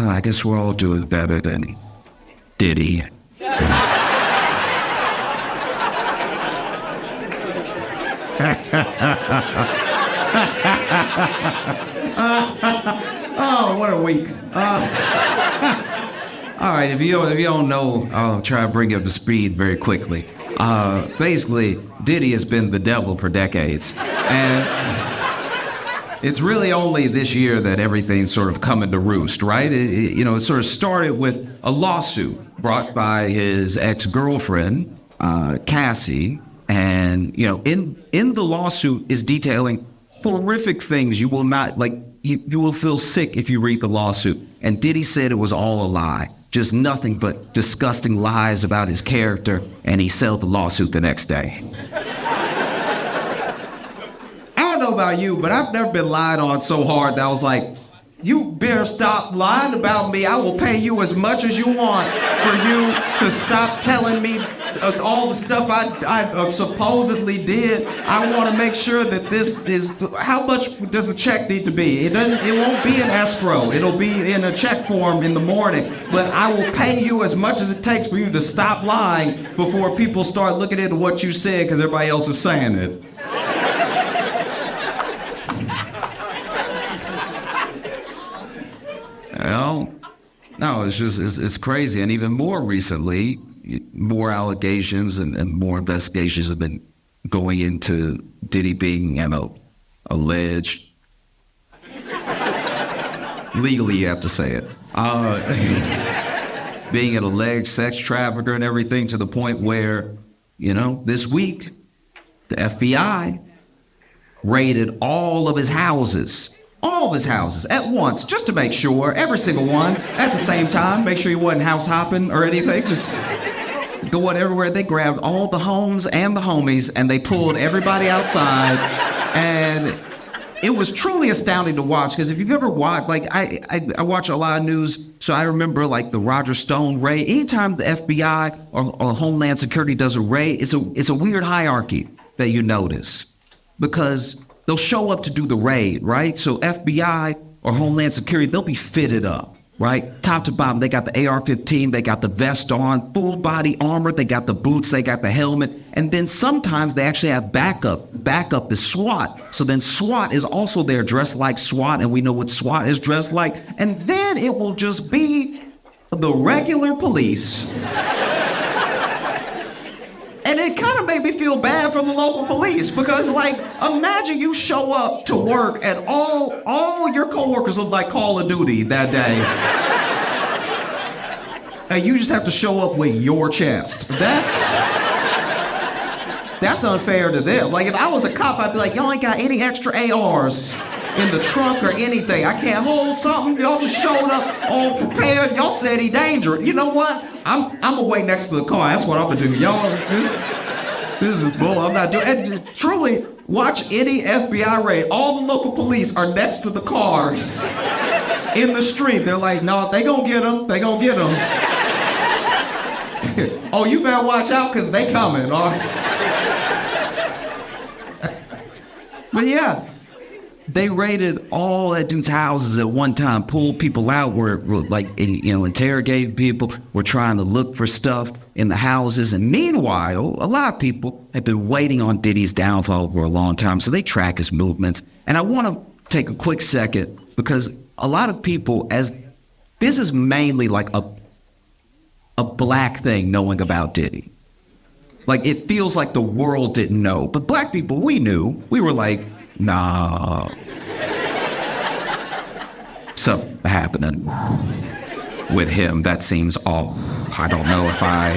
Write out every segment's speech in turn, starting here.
I guess we're all doing better than Diddy. Oh, what a week. All right, if you don't know, I'll try to bring you up to speed very quickly. Basically, Diddy has been the devil for decades. And it's really only this year that everything's sort of coming to roost, right? It sort of started with a lawsuit brought by his ex-girlfriend, Cassie. And, in the lawsuit is detailing horrific things you will not, you will feel sick if you read the lawsuit. And Diddy said it was all a lie. Just nothing but disgusting lies about his character, and he settled the lawsuit the next day. I don't know about you, but I've never been lied on so hard that I was like, you better stop lying about me. I will pay you as much as you want for you to stop telling me all the stuff I supposedly did. I want to make sure that this is, how much does the check need to be? It won't be in escrow. It'll be in a check form in the morning. But I will pay you as much as it takes for you to stop lying before people start looking into what you said because everybody else is saying it. Well, no, it's crazy. And even more recently, more allegations and more investigations have been going into Diddy being alleged. Legally, you have to say it. Being an alleged sex trafficker and everything, to the point where, this week, the FBI raided all of his houses at once, just to make sure, every single one at the same time, make sure he wasn't house hopping or anything, just going everywhere. They grabbed all the homes and the homies and they pulled everybody outside, and it was truly astounding to watch, because if you've ever watched, I watch a lot of news, so I remember the Roger Stone raid. Anytime the FBI or Homeland Security does a raid, it's a weird hierarchy that you notice, because they'll show up to do the raid, right? So FBI or Homeland Security, they'll be fitted up, right? Top to bottom, they got the AR-15, they got the vest on, full body armor, they got the boots, they got the helmet, and then sometimes they actually have backup. Backup is SWAT. So then SWAT is also there dressed like SWAT, and we know what SWAT is dressed like. And then it will just be the regular police. And it kind of made me feel bad for the local police, because imagine you show up to work and all your coworkers look like Call of Duty that day. And you just have to show up with your chest. That's unfair to them. If I was a cop, I'd be like, y'all ain't got any extra ARs in the trunk or anything. I can't hold something. Y'all just showed up all prepared. Y'all said he dangerous. You know what? I'm gonna wait next to the car. That's what I'm gonna do. Y'all, this is bull. I'm not doing. And truly, watch any FBI raid. All the local police are next to the cars in the street. They're like, no, they gonna get him. They gonna get him. Oh, you better watch out, because they coming. All right. But yeah. They raided all that dude's houses at one time, pulled people out, were interrogating people, were trying to look for stuff in the houses. And meanwhile, a lot of people have been waiting on Diddy's downfall for a long time, so they track his movements. And I want to take a quick second, because a lot of people, as this is mainly a black thing, knowing about Diddy. It feels like the world didn't know, but black people, we knew. We were like, nah. Something happening with him that seems off. I don't know if I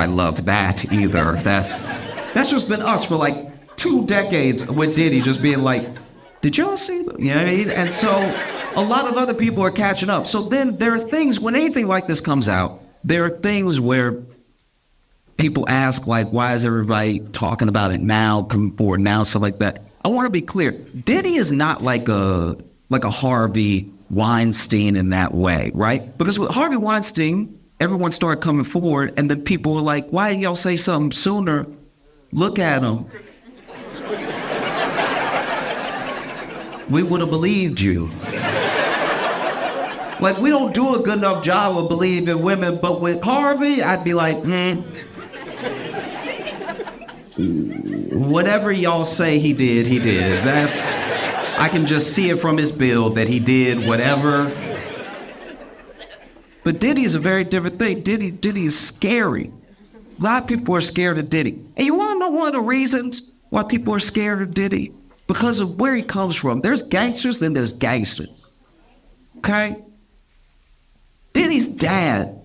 love that either. That's just been us for 2 decades with Diddy just being like, did y'all see that? You know what I mean? And so a lot of other people are catching up. So then there are things, when anything like this comes out, there are things where people ask, why is everybody talking about it now, coming forward now, stuff like that. I want to be clear. Diddy is not like a Harvey Weinstein in that way, right? Because with Harvey Weinstein, everyone started coming forward, and then people were like, why didn't y'all say something sooner? Look at him. We would have believed you. Like, we don't do a good enough job of believing women, but with Harvey, I'd be like, whatever y'all say he did, he did. I can just see it from his build that he did whatever. But Diddy's a very different thing. Diddy's scary. A lot of people are scared of Diddy. And you want to know one of the reasons why people are scared of Diddy? Because of where he comes from. There's gangsters, then there's gangsters. Okay? Diddy's dad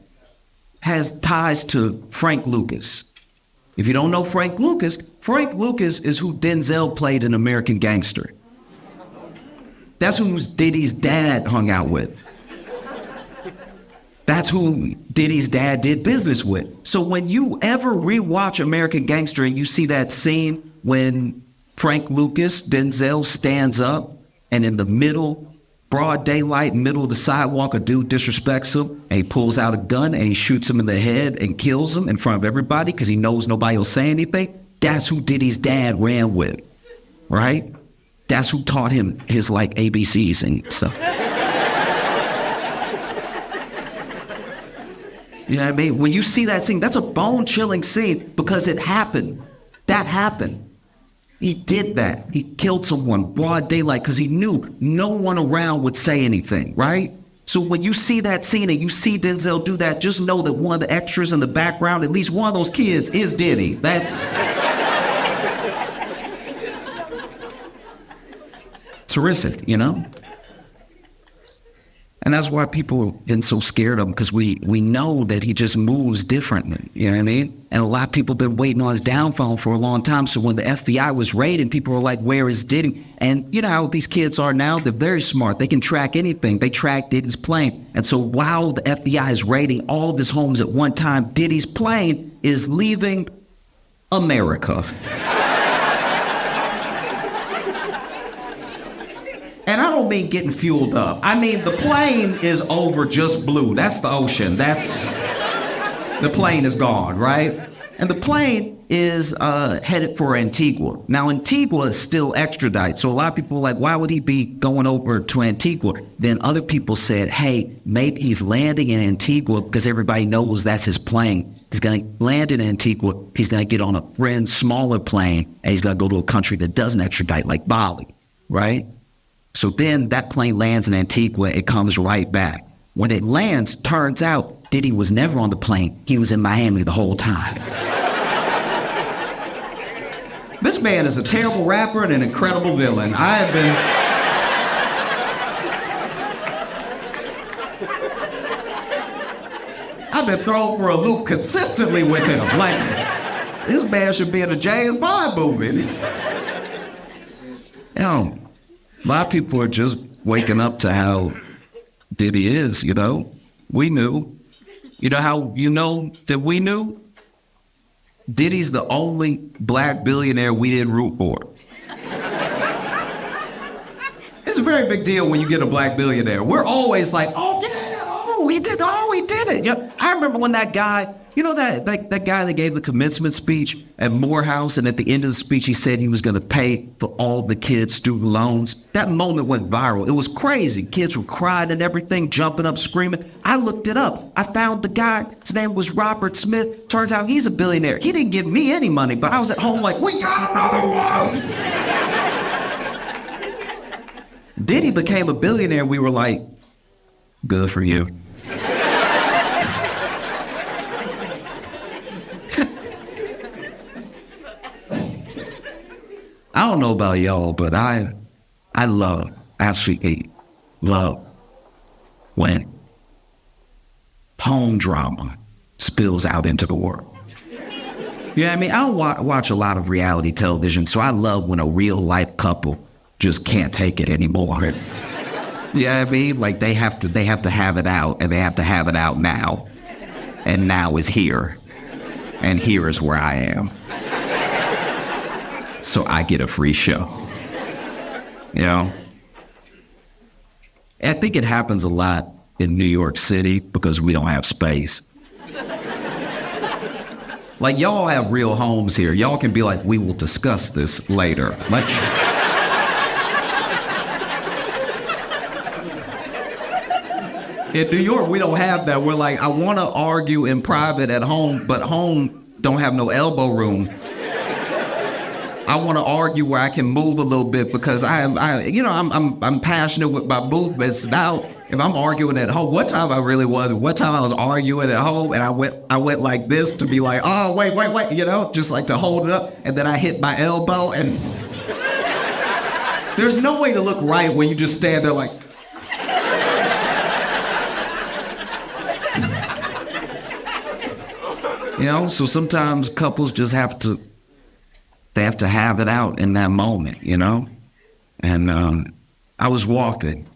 has ties to Frank Lucas. If you don't know Frank Lucas is who Denzel played in American Gangster. That's who Diddy's dad hung out with. That's who Diddy's dad did business with. So when you ever rewatch American Gangster and you see that scene when Frank Lucas, Denzel, stands up and in the middle, broad daylight, middle of the sidewalk, a dude disrespects him and he pulls out a gun and he shoots him in the head and kills him in front of everybody because he knows nobody will say anything. That's who Diddy's dad ran with, right? That's who taught him his like ABCs and stuff. You know what I mean? When you see that scene, that's a bone-chilling scene because it happened. That happened. He did that. He killed someone broad daylight because he knew no one around would say anything, right? So when you see that scene and you see Denzel do that, just know that one of the extras in the background, at least one of those kids, is Diddy. That's terrific, you know? And that's why people are getting so scared of him, because we know that he just moves differently, you know what I mean? And a lot of people have been waiting on his downfall for a long time. So when the FBI was raiding, people were like, where is Diddy? And you know how these kids are now? They're very smart. They can track anything. They track Diddy's plane. And so while the FBI is raiding all of his homes at one time, Diddy's plane is leaving America. And I don't mean getting fueled up. I mean, the plane is over just blue. That's the ocean. The plane is gone, right? And the plane is headed for Antigua. Now, Antigua is still extradite. So a lot of people are like, why would he be going over to Antigua? Then other people said, hey, maybe he's landing in Antigua because everybody knows that's his plane. He's going to land in Antigua. He's going to get on a friend's smaller plane, and he's going to go to a country that doesn't extradite, like Bali, right? So then that plane lands in Antigua, it comes right back. When it lands, turns out Diddy was never on the plane. He was in Miami the whole time. This man is a terrible rapper and an incredible villain. I've been thrown for a loop consistently with him. Like, this man should be in a James Bond movie. You know, a lot of people are just waking up to how Diddy is, you know? We knew. You know how you know that we knew? Diddy's the only black billionaire we didn't root for. It's a very big deal when you get a black billionaire. We're always like, oh, yeah, oh, he did it. Yeah, I remember when that guy, you know that guy that gave the commencement speech at Morehouse, and at the end of the speech, he said he was going to pay for all the kids' student loans. That moment went viral. It was crazy. Kids were crying and everything, jumping up, screaming. I looked it up. I found the guy. His name was Robert Smith. Turns out he's a billionaire. He didn't give me any money, but I was at home like, we got another one. Diddy became a billionaire. We were like, good for you. I don't know about y'all, but I absolutely love when home drama spills out into the world. You know what I mean? I don't watch a lot of reality television, so I love when a real life couple just can't take it anymore. You know what I mean? Like they have to have it out, and they have to have it out now. And now is here. And here is where I am. So I get a free show. You know? I think it happens a lot in New York City because we don't have space. Like, y'all have real homes here. Y'all can be like, we will discuss this later. In New York, we don't have that. We're like, I want to argue in private at home, but home don't have no elbow room. I want to argue where I can move a little bit because I'm passionate with my movements. Now, if I'm arguing at home, one time I was arguing at home and I went like this to be like, oh, wait, just like to hold it up. And then I hit my elbow and there's no way to look right when you just stand there like. So sometimes couples just have to have it out in that moment, And I was walking.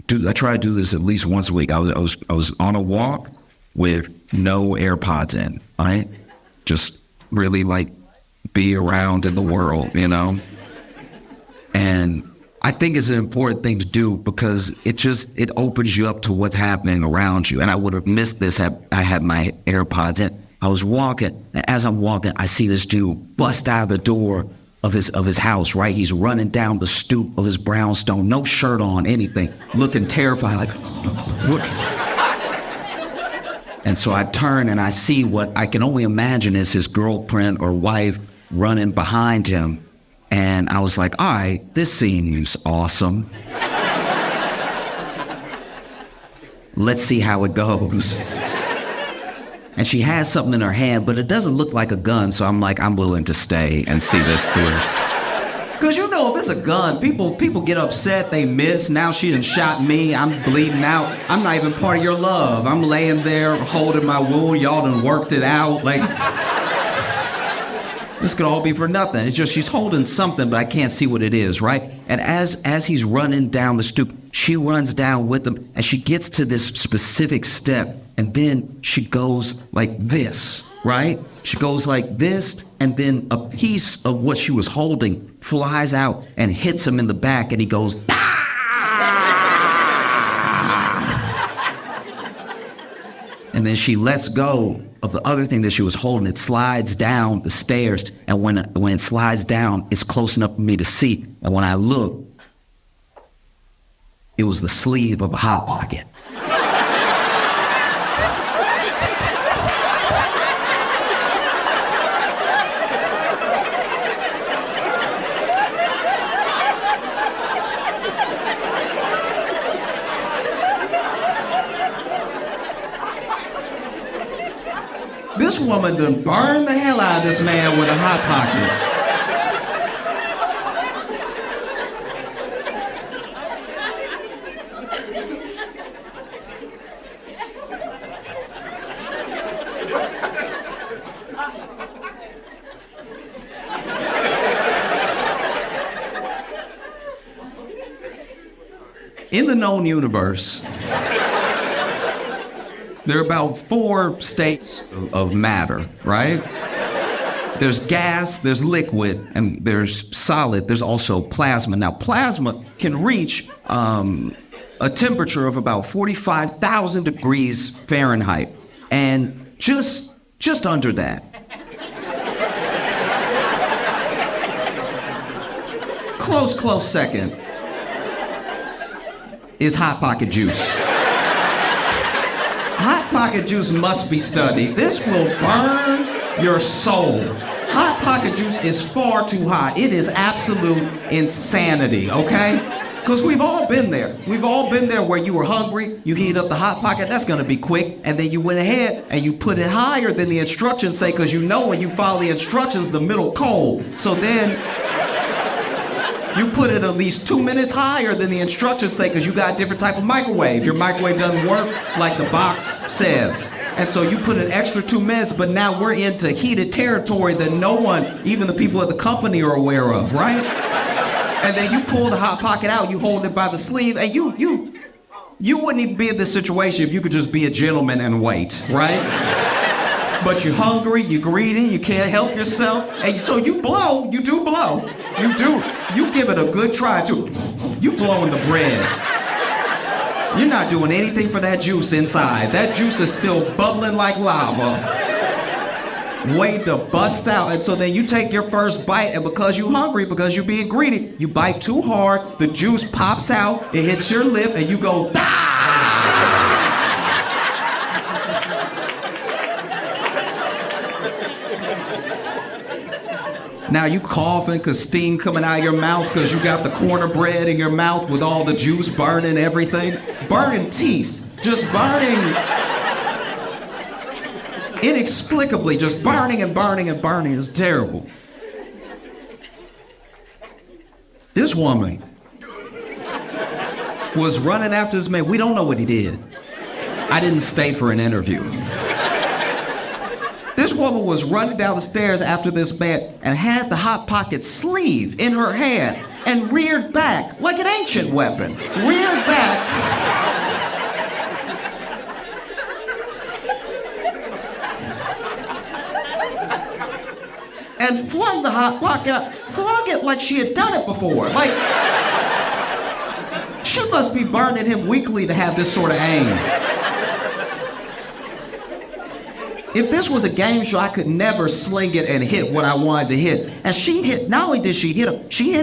I try to do this at least once a week. I was on a walk with no AirPods in, right? Just really like be around in the world, And I think it's an important thing to do because it opens you up to what's happening around you. And I would have missed this had I had my AirPods in. I was walking, and as I'm walking, I see this dude bust out of the door of his house, right? He's running down the stoop of his brownstone, no shirt on, anything, looking terrified, like, what? And so I turn and I see what I can only imagine is his girlfriend or wife running behind him. And I was like, all right, this seems awesome. Let's see how it goes. And she has something in her hand, but it doesn't look like a gun, so I'm like, I'm willing to stay and see this through. Because if it's a gun, people get upset, they miss. Now she done shot me, I'm bleeding out. I'm not even part of your love. I'm laying there holding my wound, y'all done worked it out. Like, this could all be for nothing. It's just she's holding something, but I can't see what it is, right? And as he's running down the stoop, she runs down with him, and she gets to this specific step, and then she goes like this, right? She goes like this, and then a piece of what she was holding flies out and hits him in the back, and he goes, and then she lets go of the other thing that she was holding. It slides down the stairs, and when it slides down, it's close enough for me to see. And when I look, it was the sleeve of a Hot Pocket. This woman done burned the hell out of this man with a Hot Pocket. In the known universe, there are about 4 states of matter, right? There's gas, there's liquid, and there's solid. There's also plasma. Now, plasma can reach a temperature of about 45,000 degrees Fahrenheit, and just under that. Close second is Hot Pocket juice. Hot Pocket juice must be studied. This will burn your soul. Hot Pocket juice is far too hot. It is absolute insanity, okay? Because we've all been there. We've all been there where you were hungry, you heat up the Hot Pocket, that's gonna be quick, and then you went ahead and you put it higher than the instructions say, because you know when you follow the instructions, the middle cold. So then, you put it at least 2 minutes higher than the instructions say because you got a different type of microwave. Your microwave doesn't work like the box says. And so you put an extra 2 minutes, but now we're into heated territory that no one, even the people at the company, are aware of, right? And then you pull the Hot Pocket out, you hold it by the sleeve, and you wouldn't even be in this situation if you could just be a gentleman and wait, right? But you're hungry, you're greedy, you can't help yourself, and so you blow, you do blow. You do. You give it a good try, too. You blowing the bread. You're not doing anything for that juice inside. That juice is still bubbling like lava. Wait to bust out. And so then you take your first bite, and because you're hungry, because you're being greedy, you bite too hard, the juice pops out, it hits your lip, and you go, ah! Now you coughing because steam coming out of your mouth because you got the cornbread in your mouth with all the juice burning everything. Burning teeth, just burning. Inexplicably, just burning and burning and burning. It's terrible. This woman was running after this man. We don't know what he did. I didn't stay for an interview. This woman was running down the stairs after this man and had the Hot Pocket sleeve in her hand and reared back like an ancient weapon. Reared back. And flung the Hot Pocket out, flung it like she had done it before. Like, she must be burning him weekly to have this sort of aim. If this was a game show, I could never sling it and hit what I wanted to hit. And she hit, not only did she hit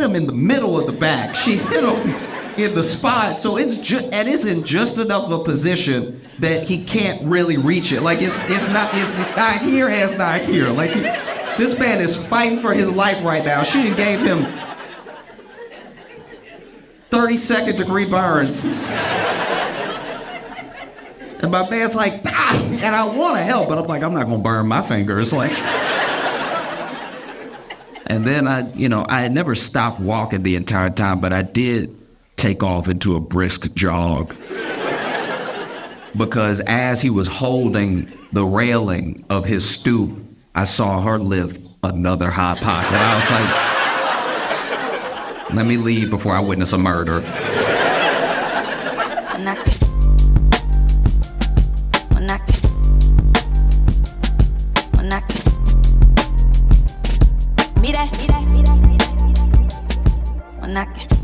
him in the middle of the back. She hit him in the spot, so it's in just enough of a position that he can't really reach it. Like it's not here and it's not here. Like this man is fighting for his life right now. She gave him 32nd degree burns. And my man's like, ah! And I want to help, but I'm like, I'm not gonna burn my fingers. Like, and then I had never stopped walking the entire time, but I did take off into a brisk jog. Because as he was holding the railing of his stoop, I saw her lift another Hot Pocket. I was like, let me leave before I witness a murder. Mira.